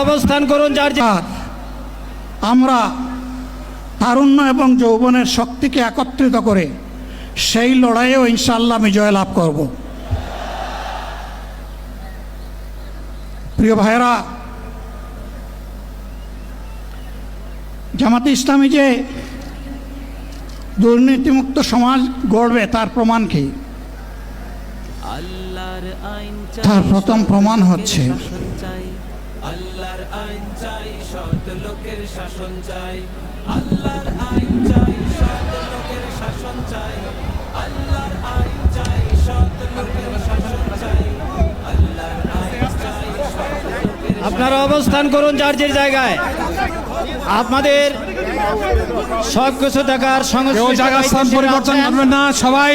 অবস্থান করুন যার যার। আমরা তারুণ্য এবং যৌবনের শক্তিকে একত্রিত করে সেই লড়াইয়েও ইনশাআল্লাহ বিজয় লাভ করব। প্রিয় ভাইয়েরা, জামাতে ইসলামী যে দুর্নীতিমুক্ত সমাজ গড়বে তার প্রমাণ কি? তার প্রথম প্রমাণ হচ্ছে আল্লাহর আইন চাই, সৎ লোকের শাসন চাই। আল্লাহর আইন চাই, সৎ লোকের শাসন চাই। আল্লাহর আইন চাই, সৎ লোকের শাসন চাই। আল্লাহর আইন চাই, সৎ লোকের। আপনারা অবস্থান করুন যার যার জায়গায়। আপনাদের সব কিছু দেখার কেউ জায়গা স্থান পরিবর্তন করবেন না, সবাই